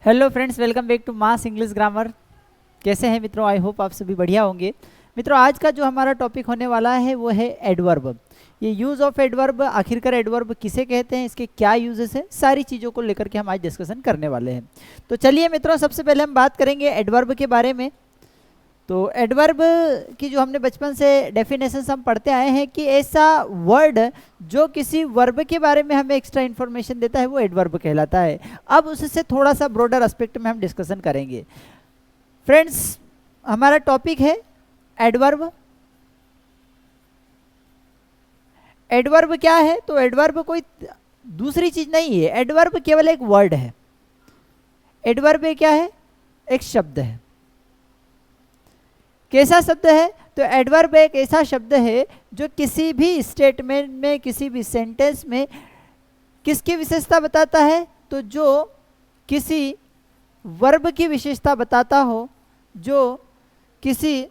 Hello friends, welcome back to mass English grammar. कैसे हैं मित्रों? आई होप आप सभी बढ़िया होंगे। मित्रों, आज का जो हमारा टॉपिक होने वाला है वो है एडवर्ब। ये यूज़ ऑफ एडवर्ब, आखिरकार एडवर्ब किसे कहते हैं, इसके क्या यूजेस हैं, सारी चीज़ों को लेकर के हम आज डिस्कशन करने वाले हैं। तो चलिए मित्रों, सबसे पहले हम बात करेंगे एडवर्ब के बारे में। तो एडवर्ब की जो हमने बचपन से डेफिनेशन हम पढ़ते आए हैं कि ऐसा वर्ड जो किसी वर्ब के बारे में हमें एक्स्ट्रा इन्फॉर्मेशन देता है वो एडवर्ब कहलाता है। अब उससे थोड़ा सा ब्रॉडर एस्पेक्ट में हम डिस्कशन करेंगे। फ्रेंड्स, हमारा टॉपिक है एडवर्ब। एडवर्ब क्या है? तो एडवर्ब कोई दूसरी चीज नहीं है, एडवर्ब केवल एक वर्ड है। एडवर्ब क्या है? एक शब्द है। कैसा शब्द है? तो एडवर्ब एक ऐसा शब्द है जो किसी भी स्टेटमेंट में, किसी भी सेंटेंस में किसकी विशेषता बताता है? तो जो किसी वर्ब की विशेषता बताता हो, जो किसी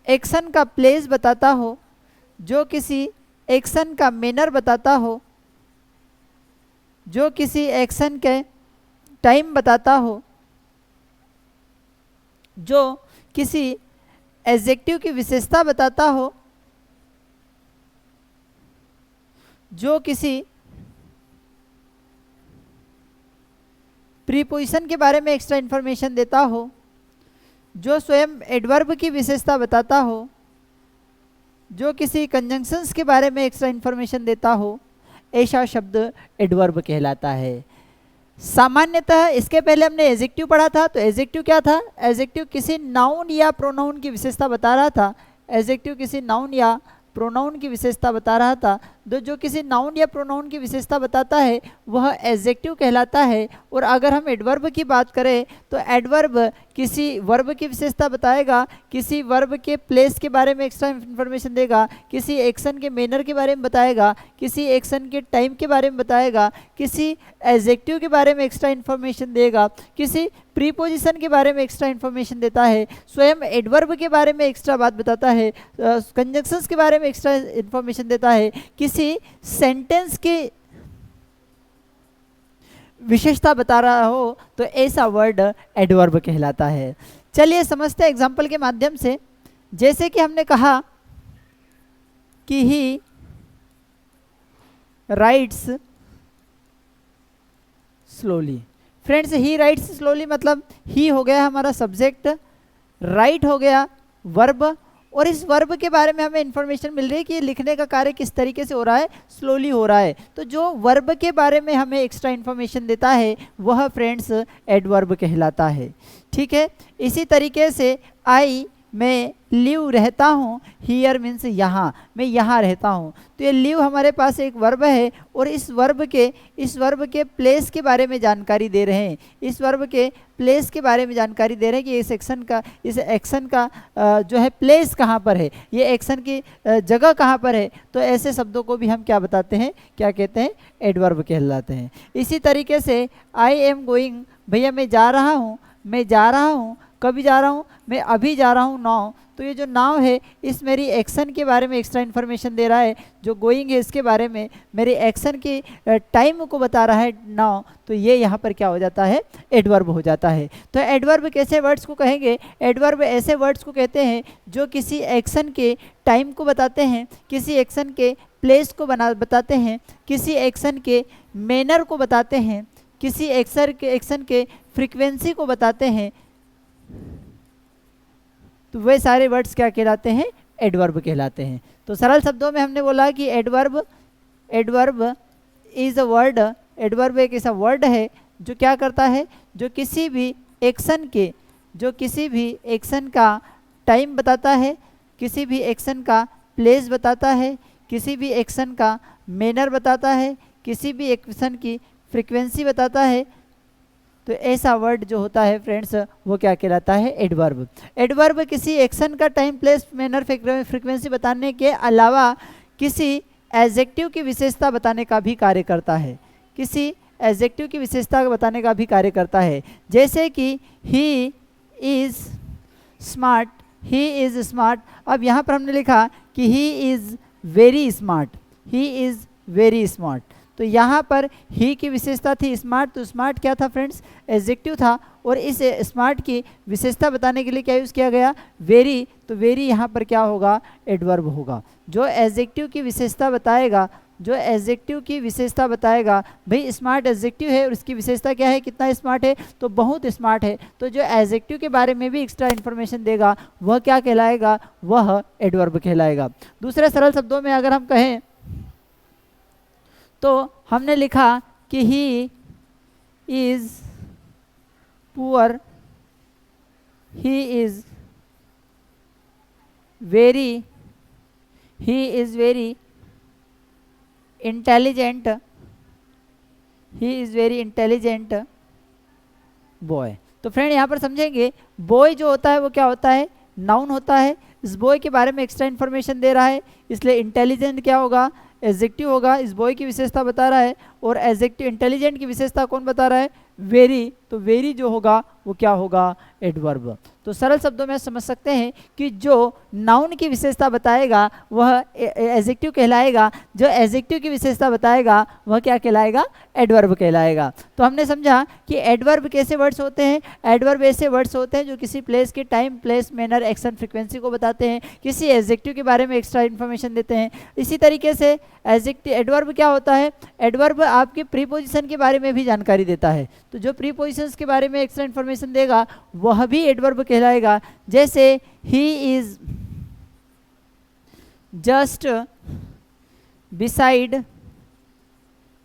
एक्शन का प्लेस बताता हो, जो किसी एक्शन का मैनर बताता हो, जो किसी एक्शन के टाइम बताता हो, जो किसी एडजेक्टिव की विशेषता बताता हो, जो किसी प्रीपोजिशन के बारे में एक्स्ट्रा इंफॉर्मेशन देता हो, जो स्वयं एडवर्ब की विशेषता बताता हो, जो किसी कंजंक्शंस के बारे में एक्स्ट्रा इंफॉर्मेशन देता हो, ऐसा शब्द एडवर्ब कहलाता है। सामान्यतः इसके पहले हमने एडजेक्टिव पढ़ा था। तो एडजेक्टिव क्या था? एडजेक्टिव किसी नाउन या प्रोनाउन की विशेषता बता रहा था। एडजेक्टिव किसी नाउन या प्रोनाउन की विशेषता बता रहा था। जो किसी नाउन या प्रोनाउन की विशेषता बताता है वह एडजेक्टिव कहलाता है। और अगर हम एडवर्ब की बात करें तो एडवर्ब किसी वर्ब की विशेषता बताएगा, किसी वर्ब के प्लेस के बारे में एक्स्ट्रा इन्फॉर्मेशन देगा, किसी एक्शन के मैनर के बारे में बताएगा, किसी एक्शन के टाइम के बारे में बताएगा, किसी एडजेक्टिव के बारे में एक्स्ट्रा इन्फॉर्मेशन देगा, किसी प्रीपोजिशन के बारे में एक्स्ट्रा इन्फॉर्मेशन देता है, स्वयं एडवर्ब के बारे में एक्स्ट्रा बात बताता है, कंजंक्शंस के बारे में एक्स्ट्रा इन्फॉर्मेशन देता है, किसी सेंटेंस की विशेषता बता रहा हो, तो ऐसा वर्ड एडवर्ब कहलाता है। चलिए समझते हैं एग्जाम्पल के माध्यम से। जैसे कि हमने कहा कि ही राइट्स स्लोली। फ्रेंड्स, ही राइट्स स्लोली मतलब ही हो गया हमारा सब्जेक्ट, राइट हो गया वर्ब, और इस वर्ब के बारे में हमें इंफॉर्मेशन मिल रही है कि लिखने का कार्य किस तरीके से हो रहा है, स्लोली हो रहा है। तो जो वर्ब के बारे में हमें एक्स्ट्रा इन्फॉर्मेशन देता है वह फ्रेंड्स एडवर्ब कहलाता है। ठीक है, इसी तरीके से आई मैं लिव रहता हूँ, हियर मीन्स यहाँ, मैं यहाँ रहता हूँ। तो ये लिव हमारे पास एक वर्ब है और इस वर्ब के प्लेस के बारे में जानकारी दे रहे हैं। इस वर्ब के प्लेस के बारे में जानकारी दे रहे हैं कि इस एक्शन का जो है प्लेस कहाँ पर है, ये एक्शन की जगह कहाँ पर है। तो ऐसे शब्दों को भी हम क्या बताते हैं, क्या कहते हैं? एडवर्ब कहलाते हैं। इसी तरीके से आई एम गोइंग, भैया मैं जा रहा हूँ, मैं जा रहा हूँ, कभी जा रहा हूँ? मैं अभी जा रहा हूँ, नाउ। तो ये जो नाउ है इस मेरी एक्शन के बारे में एक्स्ट्रा इन्फॉर्मेशन दे रहा है, जो गोइंग है इसके बारे में मेरे एक्शन की टाइम को बता रहा है, नाउ। तो ये यहाँ पर क्या हो जाता है? एडवर्ब हो जाता है। तो एडवर्ब कैसे वर्ड्स को कहेंगे? एडवर्ब ऐसे वर्ड्स को कहते हैं जो किसी एक्शन के टाइम को बताते हैं, किसी एक्शन के प्लेस को बताते हैं, किसी एक्शन के मैनर को बताते हैं, किसी एक्शन के फ्रीक्वेंसी को बताते हैं। तो वे सारे वर्ड्स क्या कहलाते हैं? एडवर्ब कहलाते हैं। तो सरल शब्दों में हमने बोला कि adverb is a word, adverb एक ऐसा वर्ड है जो क्या करता है, जो किसी भी एक्शन का टाइम बताता है, किसी भी एक्शन का प्लेस बताता है, किसी भी एक्शन का मैनर बताता है, किसी भी एक्शन की फ्रीक्वेंसी बताता है। तो ऐसा वर्ड जो होता है फ्रेंड्स वो क्या कहलाता है? एडवर्ब। एडवर्ब किसी एक्शन का टाइम, प्लेस, मैनर, फ्रीक्वेंसी बताने के अलावा किसी एडजेक्टिव की विशेषता बताने का भी कार्य करता है, किसी एडजेक्टिव की विशेषता बताने का भी कार्य करता है। जैसे कि he is smart, he is smart. अब यहाँ पर हमने लिखा कि he is very smart, he is very smart. तो तो यहाँ पर ही की विशेषता थी स्मार्ट, तो स्मार्ट क्या था फ्रेंड्स, एडजेक्टिव था, और इस स्मार्ट की विशेषता बताने के लिए क्या यूज़ किया गया, वेरी, तो वेरी यहाँ पर क्या होगा, एडवर्ब होगा। जो एडजेक्टिव की विशेषता बताएगा, जो एडजेक्टिव की विशेषता बताएगा, भाई स्मार्ट एडजेक्टिव है और उसकी विशेषता क्या है, कितना स्मार्ट है, तो बहुत स्मार्ट है, तो जो एडजेक्टिव के बारे में भी एक्स्ट्रा इन्फॉर्मेशन देगा वह क्या कहलाएगा, वह एडवर्ब कहलाएगा। दूसरे सरल शब्दों में अगर हम कहें तो हमने लिखा कि he is poor, he is very, he is very intelligent, he is very intelligent boy. तो फ्रेंड यहाँ पर समझेंगे बॉय जो होता है वो क्या होता है, नाउन होता है। इस बॉय के बारे में एक्स्ट्रा इन्फॉर्मेशन दे रहा है, इसलिए इंटेलिजेंट क्या होगा, एडजेक्टिव होगा। इस बॉय की विशेषता बता रहा है, और एडजेक्टिव इंटेलिजेंट की विशेषता कौन बता रहा है, वेरी, तो वेरी जो होगा वो क्या होगा, एडवर्ब। तो सरल शब्दों में समझ सकते हैं कि जो नाउन की विशेषता बताएगा वह एडजेक्टिव कहलाएगा, जो एडजेक्टिव की विशेषता बताएगा वह क्या कहलाएगा, एडवर्ब कहलाएगा। तो हमने समझा कि एडवर्ब कैसे वर्ड्स होते हैं, एडवर्ब ऐसे वर्ड्स होते हैं जो किसी प्लेस के time, place, manner, action, frequency को बताते हैं, किसी एडजेक्टिव के बारे में एक्स्ट्रा इन्फॉर्मेशन देते हैं। इसी तरीके से एडजेक्टिव एडवर्ब क्या होता है, एडवर्ब आपके प्रीपोजिशन के बारे में भी जानकारी देता है, तो जो प्रीपोजिशंस के बारे में एक्स्ट्रा इन्फॉर्मेशन देगा वह भी एडवर्ब कहलाएगा। जैसे he is just beside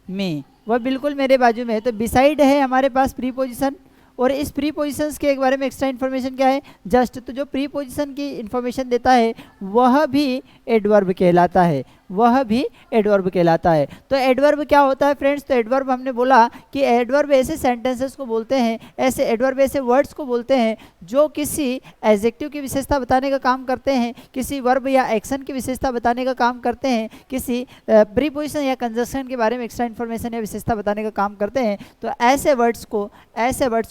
me, वह बिल्कुल मेरे बाजू में है, तो बिसाइड है हमारे पास प्रीपोजिशन, और इस प्रीपोजिशंस के बारे में एक्स्ट्रा इन्फॉर्मेशन क्या है, जस्ट, तो जो प्रीपोजिशन की इन्फॉर्मेशन देता है वह भी एडवर्ब कहलाता है, वह भी एडवर्ब कहलाता है। तो एडवर्ब क्या होता है फ्रेंड्स, तो एडवर्ब हमने बोला कि एडवर्ब ऐसे सेंटेंसेस को बोलते हैं, ऐसे एडवर्ब ऐसे वर्ड्स को बोलते हैं जो किसी एडजेक्टिव की विशेषता बताने का काम करते हैं, किसी वर्ब या एक्शन की विशेषता बताने का काम करते हैं, किसी प्रीपोजिशन या कंजक्शन के बारे में एक्स्ट्रा इन्फॉर्मेशन या विशेषता बताने का काम करते हैं। तो ऐसे वर्ड्स को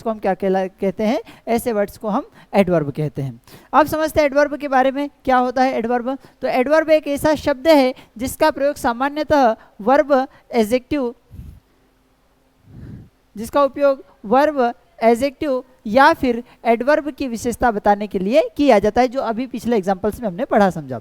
हम क्या कहते हैं, ऐसे वर्ड्स को हम एडवर्ब कहते हैं। अब समझते हैं एडवर्ब के बारे में, क्या होता है एडवर्ब। तो एडवर्ब एक ऐसा शब्द है जिसका प्रयोग सामान्यतः वर्ब, एडजेक्टिव, जिसका उपयोग वर्ब, एडजेक्टिव या फिर एडवर्ब की विशेषता बताने के लिए किया जाता है, जो अभी पिछले एग्जांपल्स में हमने पढ़ा समझा।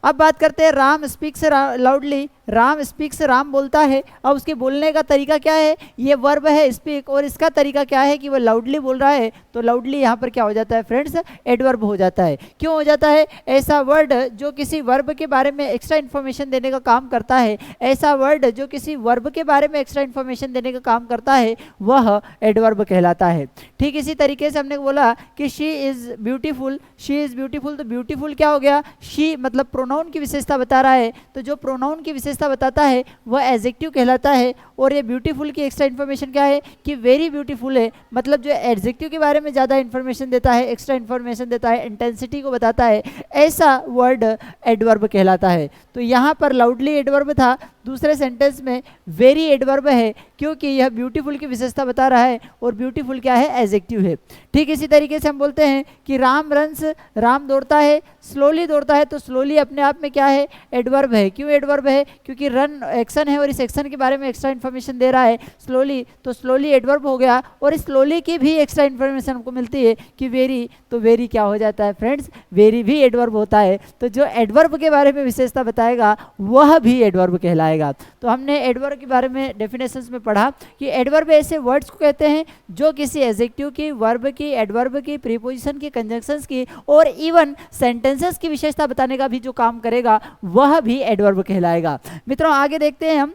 अब बात करते हैं Ram speaks loudly, Ram speaks, Ram बोलता है। अब उसके बोलने का तरीका क्या है, ये वर्ब है स्पीक, और इसका तरीका क्या है कि वो लाउडली बोल रहा है, तो लाउडली यहाँ पर क्या हो जाता है फ्रेंड्स, एडवर्ब हो जाता है। क्यों हो जाता है, ऐसा वर्ड जो किसी वर्ब के बारे में एक्स्ट्रा इन्फॉर्मेशन देने का काम करता है, ऐसा वर्ड जो किसी वर्ब के बारे में एक्स्ट्रा इन्फॉर्मेशन देने का काम करता है, वह एडवर्ब कहलाता है। ठीक इसी तरीके से हमने बोला कि she is beautiful, she is beautiful, तो ब्यूटीफुल क्या हो गया, शी मतलब प्रोनाउन की विशेषता बता रहा है, तो जो प्रोनाउन की विशेषता बताता है वह एडजेक्टिव कहलाता है। और ये ब्यूटीफुल की एक्स्ट्रा इन्फॉर्मेशन क्या है कि वेरी ब्यूटीफुल है, मतलब जो एडजेक्टिव के बारे में ज़्यादा इन्फॉर्मेशन देता है, एक्स्ट्रा इन्फॉर्मेशन देता है, इंटेंसिटी को बताता है, ऐसा वर्ड एडवर्ब कहलाता है। तो यहाँ पर लाउडली एडवर्ब था, दूसरे सेंटेंस में वेरी एडवर्ब है, क्योंकि यह ब्यूटीफुल की विशेषता बता रहा है, और ब्यूटीफुल क्या है, एडजेक्टिव है। ठीक इसी तरीके से हम बोलते हैं कि राम रन्स, राम दौड़ता है, स्लोली दौड़ता है, तो स्लोली अपने आप में क्या है, एडवर्ब है। क्यों एडवर्ब है, क्योंकि रन एक्शन है और इस एक्शन के बारे में एक्स्ट्रा इन्फॉर्मेशन दे रहा है स्लोली, तो स्लोली एडवर्ब हो गया। और इस स्लोली की भी एक्स्ट्रा इन्फॉर्मेशन हमको मिलती है कि वेरी, तो वेरी क्या हो जाता है फ्रेंड्स, वेरी भी एडवर्ब होता है। तो जो एडवर्ब के बारे में विशेषता बताएगा वह भी एडवर्ब कहलाएगा। तो हमने एडवर्ब के बारे में डेफिनेशंस में पढ़ा कि एडवर्ब ऐसे वर्ड्स को कहते हैं जो किसी एडजेक्टिव की, वर्ब की, एडवर्ब की, प्रीपोजिशन की, कंजंक्शंस की और इवन सेंटेंसेस की विशेषता बताने का भी जो काम करेगा वह भी एडवर्ब कहलाएगा। मित्रों आगे देखते हैं हम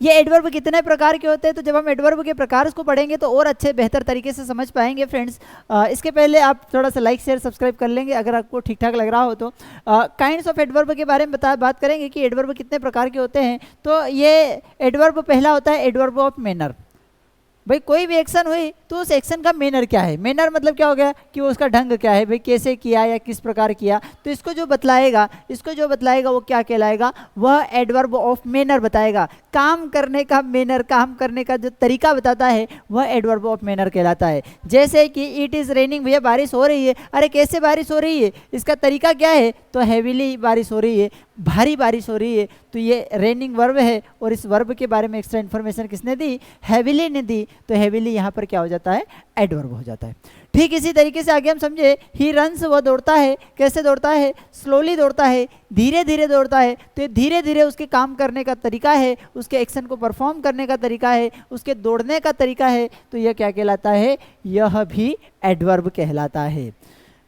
ये एडवर्ब कितने प्रकार के होते हैं। तो जब हम एडवर्ब के प्रकार को पढ़ेंगे तो और अच्छे बेहतर तरीके से समझ पाएंगे फ्रेंड्स। इसके पहले आप थोड़ा सा लाइक शेयर सब्सक्राइब कर लेंगे अगर आपको ठीक ठाक लग रहा हो तो। काइंड्स ऑफ एडवर्ब के बारे में बात करेंगे कि एडवर्ब कितने प्रकार के होते हैं। तो ये एडवर्ब पहला होता है एडवर्ब ऑफ मैनर। भाई कोई भी एक्शन हुई तो उस एक्शन का मैनर क्या है, मैनर मतलब क्या हो गया कि वो उसका ढंग क्या है, भाई कैसे किया या किस प्रकार किया, तो इसको जो बतलाएगा वो क्या कहलाएगा, वह एडवर्ब ऑफ मैनर बताएगा। काम करने का मैनर, काम करने का जो तरीका बताता है वह एडवर्ब ऑफ मैनर कहलाता है। जैसे कि इट इज़ रेनिंग, भैया बारिश हो रही है, अरे कैसे बारिश हो रही है, इसका तरीका क्या है, तो हैवीली बारिश हो रही है, भारी बारिश हो रही है। तो ये रेनिंग वर्ब है और इस वर्ब के बारे में एक्स्ट्रा इन्फॉर्मेशन किसने दी, हैविली ने दी, तो हैविली यहाँ पर क्या हो जाता है, एडवर्ब हो जाता है। ठीक इसी तरीके से आगे हम समझे, ही रन्स, वह दौड़ता है, कैसे दौड़ता है, स्लोली दौड़ता है, धीरे धीरे दौड़ता है, तो ये धीरे धीरे उसके काम करने का तरीका है, उसके एक्शन को परफॉर्म करने का तरीका है, उसके दौड़ने का तरीका है, तो यह क्या कहलाता है, यह भी एडवर्ब कहलाता है।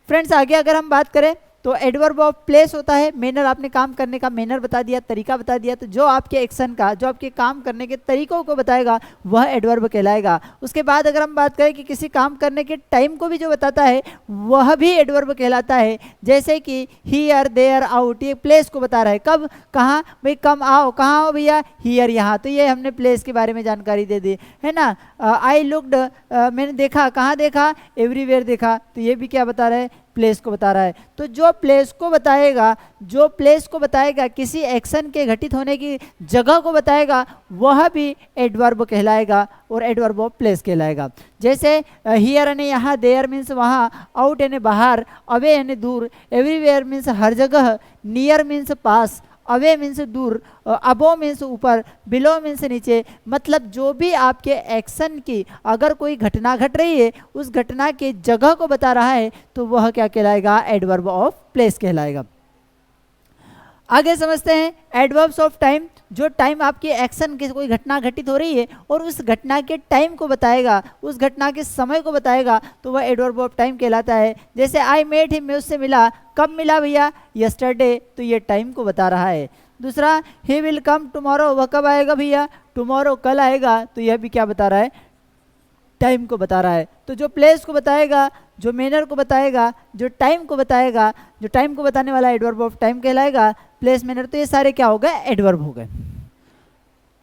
फ्रेंड्स आगे अगर हम बात करें तो एडवर्ब ऑफ प्लेस होता है, मैनर, आपने काम करने का मैनर बता दिया, तरीका बता दिया, तो जो आपके एक्शन का, जो आपके काम करने के तरीकों को बताएगा वह एडवर्ब कहलाएगा। उसके बाद अगर हम बात करें कि किसी काम करने के टाइम को भी जो बताता है वह भी एडवर्ब कहलाता है। जैसे कि हियर, देयर, आउट, ये प्लेस को बता रहा है, कब, कहाँ, भाई कम आओ, कहाँ आओ भैया, हियर, यहाँ, तो ये हमने प्लेस के बारे में जानकारी दे दी है ना। आई लुक्ड, मैंने देखा, कहाँ देखा, एवरीवेयर देखा, तो ये भी क्या बता रहा है, प्लेस को बता रहा है। तो जो प्लेस को बताएगा, जो प्लेस को बताएगा, किसी एक्शन के घटित होने की जगह को बताएगा, वह भी एडवर्ब कहलाएगा और एडवर्ब ऑफ प्लेस कहलाएगा। जैसे हियर यानी यहाँ, देयर मीन्स वहाँ, आउट यानी बाहर, अवे यानी दूर, एवरीवेयर मीन्स हर जगह, नियर मीन्स पास, अवे मीन्स दूर, अबो मीन्स ऊपर, बिलो मीन्स नीचे। मतलब जो भी आपके एक्शन की अगर कोई घटना घट रही है, उस घटना की जगह को बता रहा है, तो वह क्या कहलाएगा, एडवर्ब ऑफ प्लेस कहलाएगा। आगे समझते हैं एडवर्ब्स ऑफ टाइम। जो टाइम आपकी एक्शन की कोई घटना घटित हो रही है और उस घटना के टाइम को बताएगा, उस घटना के समय को बताएगा, तो वह एडवर्ब ऑफ टाइम कहलाता है। जैसे आई मेट हिम, मैं उससे मिला, कब मिला भैया, यस्टरडे, तो ये टाइम को बता रहा है। दूसरा, ही विल कम टुमारो, वह कब आएगा भैया, टुमारो, कल आएगा, तो यह भी क्या बता रहा है, टाइम को बता रहा है। तो जो प्लेस को बताएगा, जो मैनर को बताएगा, जो टाइम को बताएगा, जो टाइम को बताने वाला एडवर्ब ऑफ टाइम कहलाएगा, प्लेस, मैनर, तो ये सारे क्या हो गए, एडवर्ब हो गए।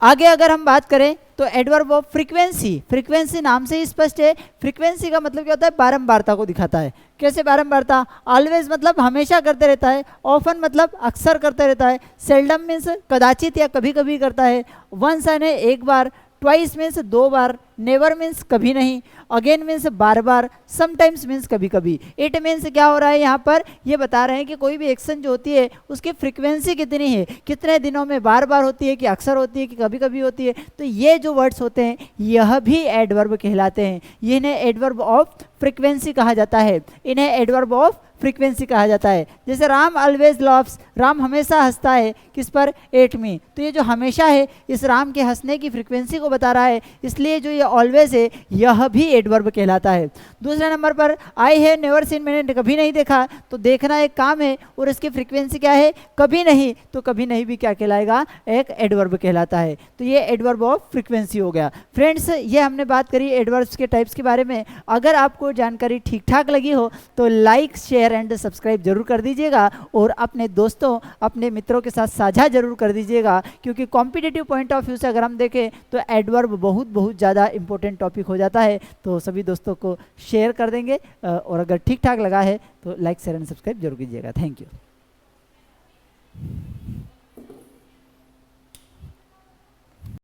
आगे अगर हम बात करें तो एडवर्ब ऑफ फ्रीक्वेंसी, फ्रीक्वेंसी नाम से ही स्पष्ट है। फ्रीक्वेंसी का मतलब क्या होता है, बारंबारता को दिखाता है। कैसे बारंबारता, ऑलवेज मतलब हमेशा करते रहता है, ऑफन मतलब अक्सर करते रहता है, सेल्डम मीन्स कदाचित या कभी कभी करता है, वंस यानी एक बार, ट्वाइस मीन्स दो बार, नेवर मीन्स कभी नहीं, अगेन मीन्स बार बार, समटाइम्स मीन्स कभी कभी। इट मीन्स क्या हो रहा है, यहाँ पर ये बता रहे हैं कि कोई भी एक्शन जो होती है उसकी फ्रीक्वेंसी कितनी है, कितने दिनों में बार बार होती है, कि अक्सर होती है, कि कभी कभी होती है। तो ये जो वर्ड्स होते हैं यह भी एडवर्ब कहलाते हैं। इन्हें एडवर्ब ऑफ फ्रीक्वेंसी कहा जाता है, इन्हें एडवर्ब ऑफ फ्रीक्वेंसी कहा जाता है। जैसे राम ऑलवेज लव्स, राम हमेशा हंसता है, किस पर, एट मी, तो ये जो हमेशा है इस राम के हंसने की फ्रीक्वेंसी को बता रहा है, इसलिए जो ये ऑलवेज है यह भी एडवर्ब कहलाता है। दूसरे नंबर पर आई हैव नेवर सीन, मैंने कभी नहीं देखा, तो देखना एक काम है और इसकी फ्रीक्वेंसी क्या है, कभी नहीं, तो कभी नहीं भी क्या कहलाएगा, एक एडवर्ब कहलाता है। तो ये एडवर्ब ऑफ फ्रीक्वेंसी हो गया। फ्रेंड्स ये हमने बात करी एडवर्ब्स के टाइप्स के बारे में। अगर आपको जानकारी ठीक ठाक लगी हो तो लाइक, शेयर एंड सब्सक्राइब जरूर कर दीजिएगा और अपने दोस्तों, अपने मित्रों के साथ साझा जरूर कर दीजिएगा, क्योंकि कॉम्पिटिटिव पॉइंट ऑफ व्यू से अगर हम देखें तो एडवर्ब बहुत ज़्यादा इंपॉर्टेंट टॉपिक हो जाता है। तो सभी दोस्तों को शेयर कर देंगे और अगर ठीक ठाक लगा है तो लाइक, शेयर एंड सब्सक्राइब जरूर कीजिएगा। Thank you.